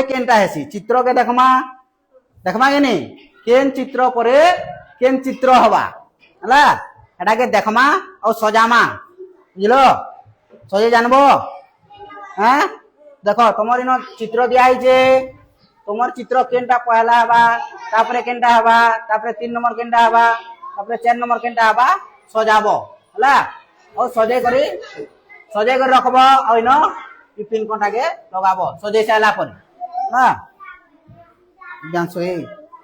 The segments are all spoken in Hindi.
केनटा हेसी चित्र के देखमा देखमा कि नहीं केन चित्र परे केन चित्र हवा हला एटा के देखमा और सजामा बुझलो सजे जानबो हैं देखो तुमर इन चित्र दिया है तुमर चित्र केनटा पहला हवा तापरे केनटा हवा तापरे 3 नंबर केनटा हवा तापरे 4 नंबर केनटा हवा सजाबो हला और सजे कर रखबो और इन पिन कोटा के लगाबो सजे साला पर ना जानसो ए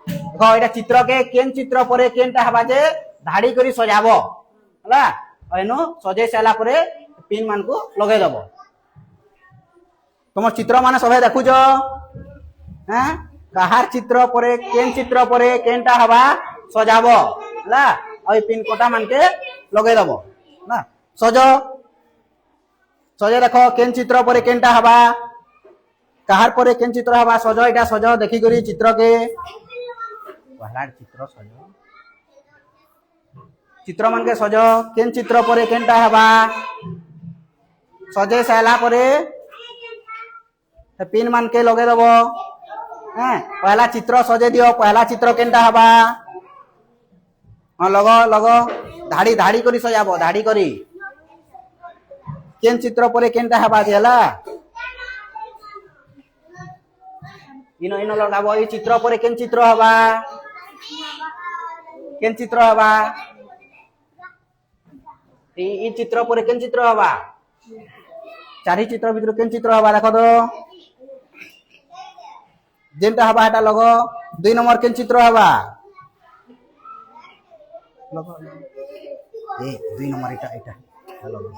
देखो एटा चित्र के केन चित्र परे केनटा हवा जे धाड़ी करी सजाबो हला और इन सजे साला परे पिन मान को लगे दबो तुम चित्र माने सबे देखु जो हैं कहार चित्र परे केनटा हवा सजाबो हला और पिन कोटा मान के लगे दबो ना सजे देखो केन चित्र परे केनटा हवा कहार परे केन चित्र हवा सजो एटा सजो देखि करी चित्र के पहला चित्र मान के सजो केन चित्र परे केनटा हवा सजे साला परे पिन मान के लगे दबो हैं पहला चित्र सजे दियो पहला चित्र केनटा हवा हां लगो धाड़ी धाड़ी करी सजाबो धाड़ी करी केन चित्र परे केनटा हवा दिला इनो लगाबो ई चित्र परे केन चित्र हवा ई चित्र परे केन चित्र हवा चारि चित्र भीतर केन चित्र हवा देखो तो जेनटा हवा एटा लगो 2 नंबर केन चित्र हवा लगो ए 2 नंबर एटा लगो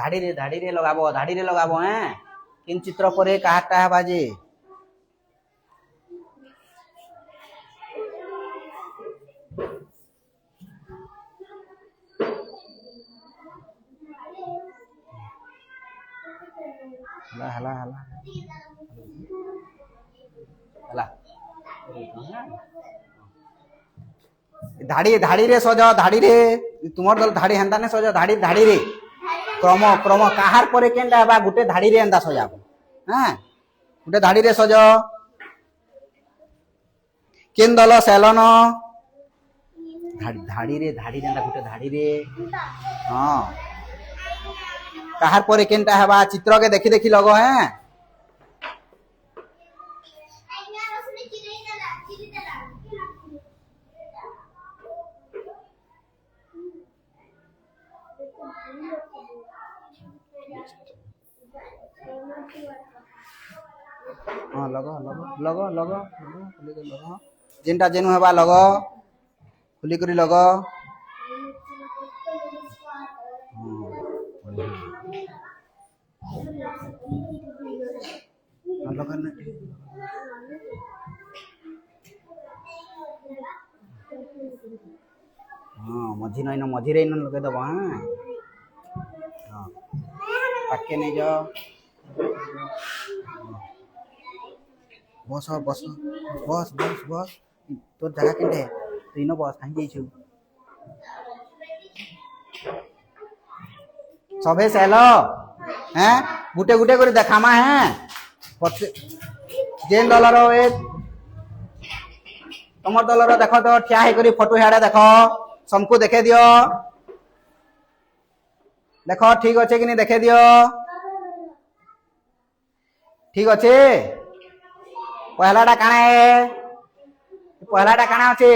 धाड़ी रे लगाबो हैं किन चित्र परे काटा है बाजे हला धाड़ी रे सजो धाड़ी रे तुमर दल धाड़ी हेंदा ने सजो धाड़ी रे क्रम काहार परे केनटा हबा गुटे धाड़ी रे एंदा सजाबो हैं गुटे धाड़ी रे सजो केन दल सेलन धाड़ी रे एंदा गुटे धाड़ी रे हां काहार परे केनटा हबा चित्र के देखि लगो हैं हाँ लगो जेनटा जेनु हबा लगो खुली करी लगो हाँ मझी रे लगे दबो हाँ पाके नहीं जाओ बस तोर जगह केंटे तू इनो बस खाई जाइछु सबे सेलो हैं गुटे करी देखामा हैं जेन दलर ए तुमर दलर देखो तो ठिया हे करी फोटो हेडा देखो सबको देखे दियो देखो ठीक अच्छे कि नहीं देखे दियो ठीक अच्छे पहलाटा काना है पहलाटा काना अच्छे